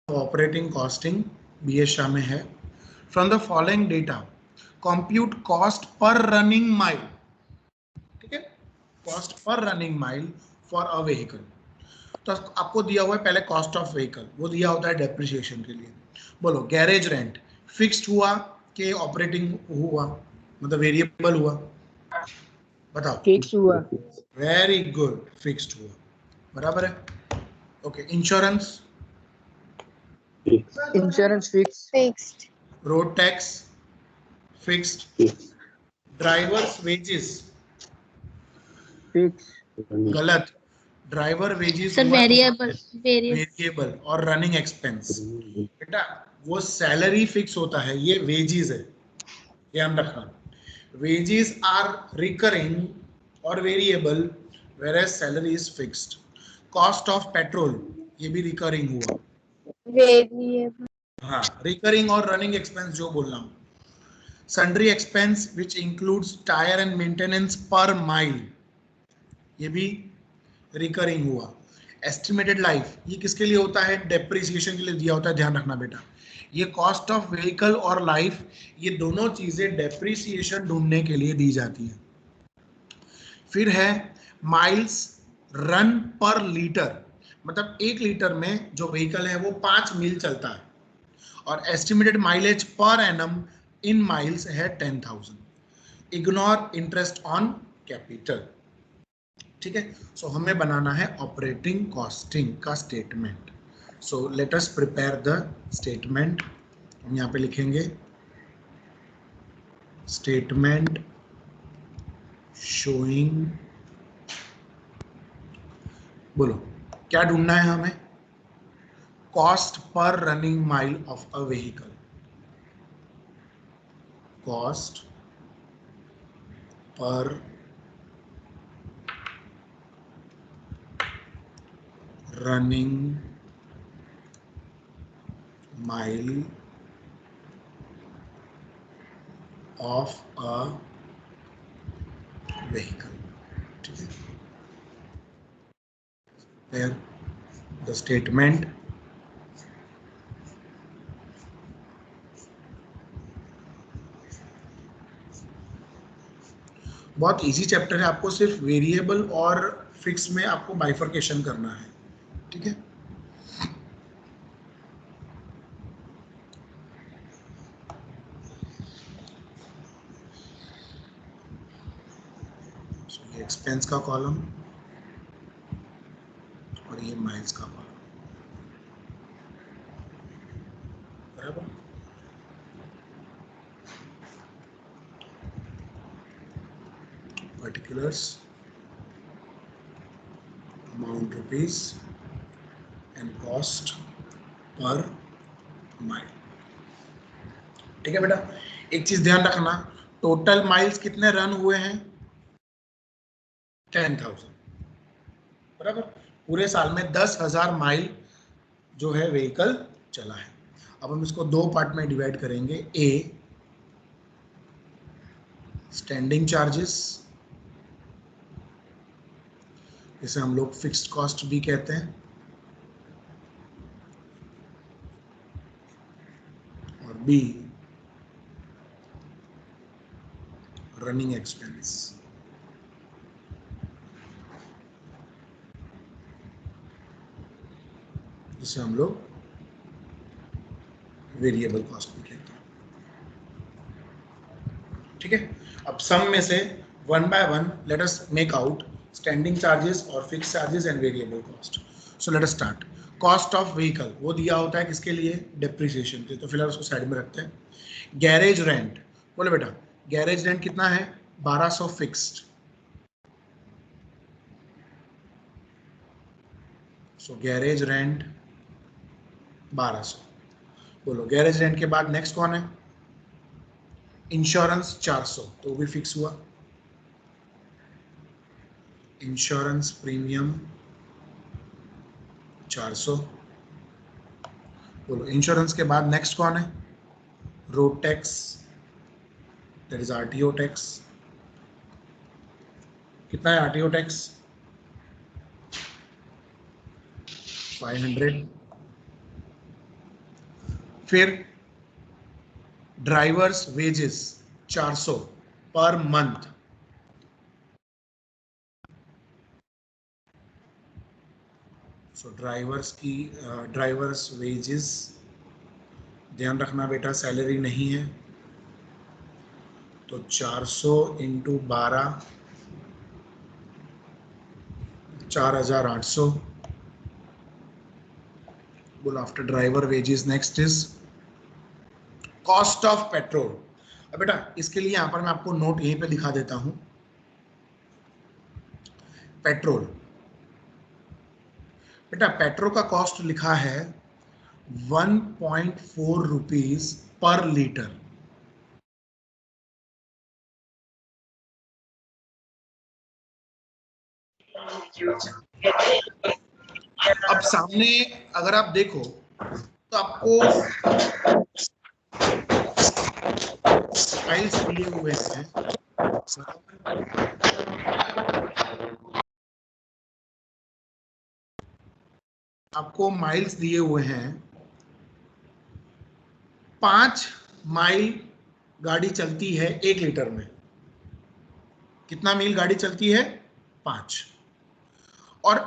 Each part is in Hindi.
ऑपरेटिंग कॉस्टिंग BA शाह में है. From the following data compute cost per running mile. ठीक है, cost per running mile for a vehicle. तो आपको दिया हुआ है पहले कॉस्ट ऑफ व्हीकल, वो दिया होता है डेप्रिसिएशन के लिए. बोलो गैरेज रेंट फिक्स्ड हुआ कि ऑपरेटिंग हुआ, मतलब वेरिएबल हुआ? बताओ. फिक्स हुआ. वेरी गुड, फिक्स्ड हुआ. बराबर है. Okay. Insurance insurance fixed. Road tax fixed. Drivers wages fix. गलत. Driver wages sir variable. Variable. और रनिंग एक्सपेंस बेटा वो सैलरी फिक्स होता है, ये वेजेस है, ध्यान रखना. वेजेस आर रिकरिंग और variable, whereas salary is fixed. Cost of petrol ये भी रिकरिंग हुआ. वेरिएबल. हाँ, रिकरिंग और रनिंग एक्सपेंस जो बोल रहा हूँ. Sundry expense which includes tyre and maintenance per mile, ये भी रिकरिंग हुआ. एस्टिमेटेड लाइफ ये किसके लिए होता है? डेप्रिसिएशन के लिए दिया होता है, ध्यान रखना बेटा. ये कॉस्ट ऑफ व्हीकल और लाइफ, ये दोनों चीजें डेप्रिसिएशन ढूंढने के लिए दी जाती है. फिर है माइल्स रन पर लीटर, मतलब 1 लीटर में जो व्हीकल है वो 5 मील चलता है. और एस्टिमेटेड माइलेज पर एनम इन माइल्स है 10,000. Ignore interest on capital. ठीक है. सो हमें बनाना है ऑपरेटिंग कॉस्टिंग का statement. So let us prepare the statement. हम यहाँ पे लिखेंगे स्टेटमेंट शोइंग. बोलो क्या ढूंढना है हमें? Cost per running mile of a vehicle. Cost per running mile of a vehicle. ठीक है. There the statement बहुत इजी चैप्टर है, आपको सिर्फ वेरिएबल और फिक्स में आपको बाइफर्केशन करना है. ठीक है. ये एक्सपेंस का कॉलम और ये माइल्स का कॉलम. बराबर. Particulars amount rupees and cost per mile. ठीक है बेटा. एक चीज ध्यान रखना, टोटल माइल्स कितने रन हुए हैं? 10,000. बराबर. पूरे साल में 10,000 माइल जो है व्हीकल चला है. अब हम इसको 2 पार्ट में डिवाइड करेंगे. ए स्टैंडिंग चार्जेस, इसे हम लोग फिक्स्ड कॉस्ट भी कहते हैं, और बी रनिंग एक्सपेंस, जिसे हम लोग वेरिएबल कॉस्ट भी कहते हैं. ठीक है. अब सम में से one by one let us make out standing charges और fix charges and variable cost. So let us start. Cost of vehicle वो दिया होता है किसके लिए? डेप्रिसिएशन के. तो फिलहाल उसको साइड में रखते हैं. गैरेज रेंट, बोले बेटा गैरेज रेंट कितना है? 1200 फिक्स्ड. सो गैरेज रेंट 1200. बोलो गैरेज रेंट के बाद नेक्स्ट कौन है? इंश्योरेंस 400, तो भी फिक्स हुआ. Insurance premium 400. बोलो इंश्योरेंस के बाद नेक्स्ट कौन है? Road tax, that is RTO tax. कितना है आरटीओ टैक्स? 500. फिर ड्राइवर्स वेजेस 400 पर मंथ, सो ड्राइवर्स वेजेस, ध्यान रखना बेटा सैलरी नहीं है, तो 400 इंटू 12 4800. बोल after driver wages next is cost of petrol. अब बेटा इसके लिए यहां पर मैं आपको नोट यहीं पे दिखा देता हूं. पेट्रोल, बेटा पेट्रोल का कॉस्ट लिखा है 1.4 रुपीज पर लीटर. अब सामने अगर आप देखो तो आपको फाइल्स दिए हुए हैं, आपको माइल्स दिए हुए हैं. 5 माइल गाड़ी चलती है 1 लीटर में. कितना मील गाड़ी चलती है? 5. और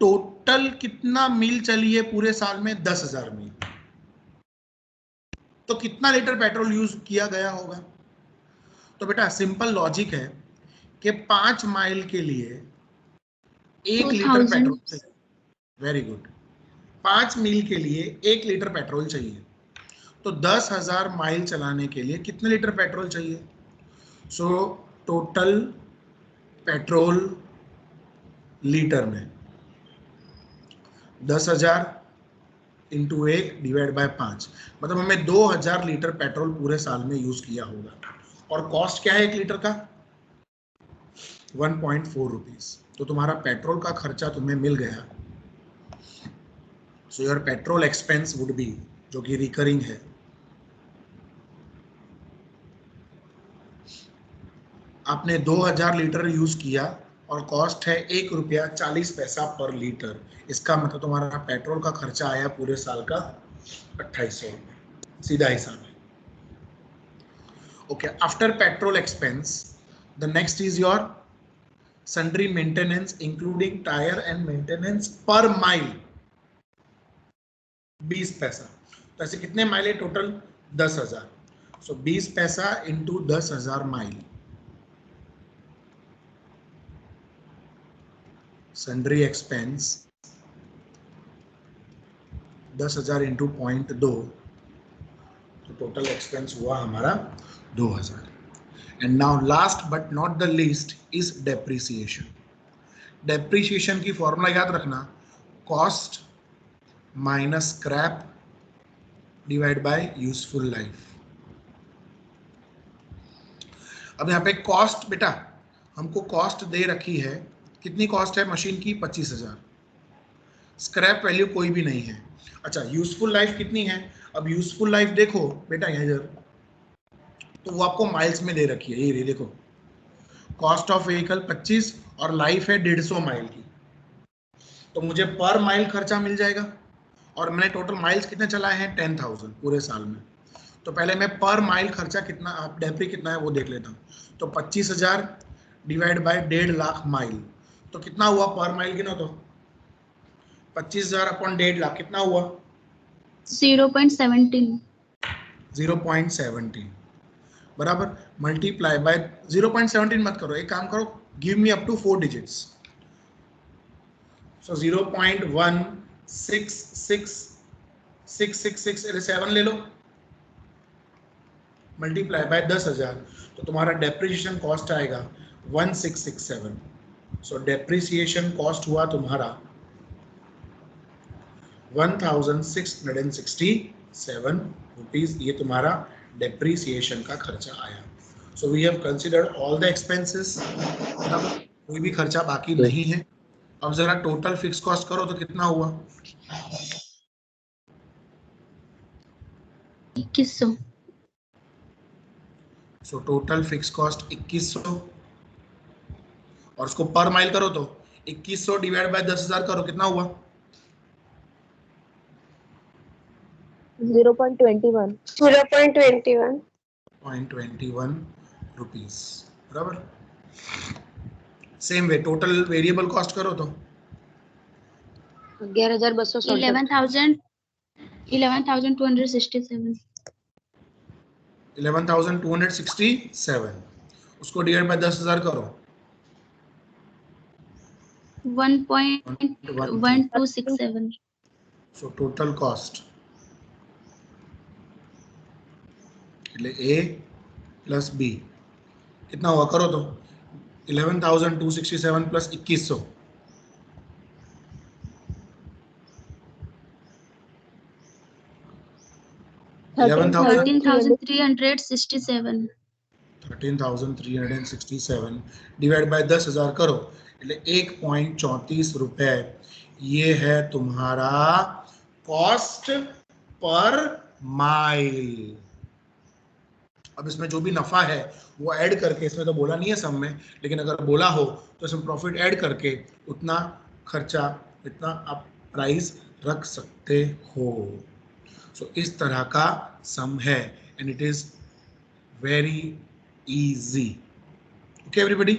टोटल कितना मील चली है पूरे साल में? 10,000 मील. तो कितना लीटर पेट्रोल यूज किया गया होगा? तो बेटा सिंपल लॉजिक है कि 5 माइल के लिए 1 लीटर 2000. पेट्रोल चाहिए. Very good. 5 मील के लिए 1 लीटर पेट्रोल चाहिए. तो 10,000 माइल चलाने के लिए कितने लीटर पेट्रोल चाहिए? सो टोटल पेट्रोल लीटर में 10,000 इंटू 1 डिवाइड बाय 5, मतलब हमें 2,000 लीटर पेट्रोल पूरे साल में यूज किया होगा. और कॉस्ट क्या है 1 लीटर का? 1.4 रुपीज. तो तुम्हारा पेट्रोल का खर्चा तुम्हें मिल गया. So your petrol expense would be, जो कि रिकरिंग है, आपने 2,000 लीटर यूज किया और कॉस्ट है 1 रुपया 40 पैसा पर लीटर. इसका मतलब तुम्हारा पेट्रोल का खर्चा आया पूरे साल का 2,800 रुपये. सीधा हिसाब है. Okay, after petrol expense the next is your sundry maintenance including tyre and maintenance per mile 20 पैसा. तो ऐसे कितने माइल है टोटल? 10,000. सो 20 पैसा into 10,000 mile. Sundry expense 10,000 into 0.2, तो टोटल एक्सपेंस हुआ हमारा 2,000. And now last but not the least is depreciation. Depreciation की फॉर्मूला याद रखना, cost minus scrap divide by useful life. अब यहाँ पे कॉस्ट, बेटा हमको कॉस्ट दे रखी है. कितनी कॉस्ट है मशीन की? 25,000. स्क्रैप वैल्यू कोई भी नहीं है. अच्छा, यूजफुल लाइफ कितनी है? अब यूजफुल लाइफ देखो बेटा यहाँ इधर, तो वो आपको माइल्स में दे रखी है. ये देखो, कॉस्ट ऑफ व्हीकल 25 और लाइफ है 150 माइल की. तो मुझे पर माइल खर्चा मिल जाएगा. और मैंने टोटल माइल्स कितने चलाए हैं? 10,000 पूरे साल में. तो पहले मैं पर माइल खर्चा कितना, डेप्री कितना है वो देख लेता हूँ. तो 25,000 डिवाइड बाय 1.5 लाख माइल, तो कितना हुआ पर माइल? गिनो तो 25,000 अपॉन 1.5 लाख कितना हुआ? 0.17. 0.17 बराबर. मल्टीप्लाई बाय 0.17 मत करो, एक काम करो, give me up to 4 digits. So 0.16666 7 ले लो, मल्टीप्लाई बाय 10,000, तो तुम्हारा डेप्रिसिएशन कॉस्ट आएगा 1667. सो डेप्रिसिएशन कॉस्ट हुआ तुम्हारा 1,667 रुपीज. ये तुम्हारा डेप्रिसिएशन का खर्चा आया. So we have considered all the expenses. कोई भी खर्चा बाकी नहीं है. अब जरा टोटल फिक्स कॉस्ट करो तो कितना हुआ? 2100. सो टोटल फिक्स कॉस्ट 2100 और उसको पर माइल करो तो 2100 डिवाइड बाय 10,000 करो, कितना हुआ? 0.21. 0.21. 0.21 रुपीस, बराबर। Same way total variable cost करो तो 11,267. 11,267. 11,267, उसको डिवाइड बाय 10,000 करो 1.1267. सो टोटल कॉस्ट એટલે A प्लस B कितना हुआ करो तो 11,267 प्लस 2100 13,367. 13,367 डिवाइड बाय 10,000 करो એટલે 1.34 रुपए, ये है तुम्हारा कॉस्ट पर माइल। अब इसमें जो भी नफा है वो ऐड करके, इसमें तो बोला नहीं है सम में, लेकिन अगर बोला हो तो इसमें प्रॉफिट ऐड करके उतना खर्चा, इतना आप प्राइस रख सकते हो। सो इस तरह का सम है and it is very easy. Okay everybody.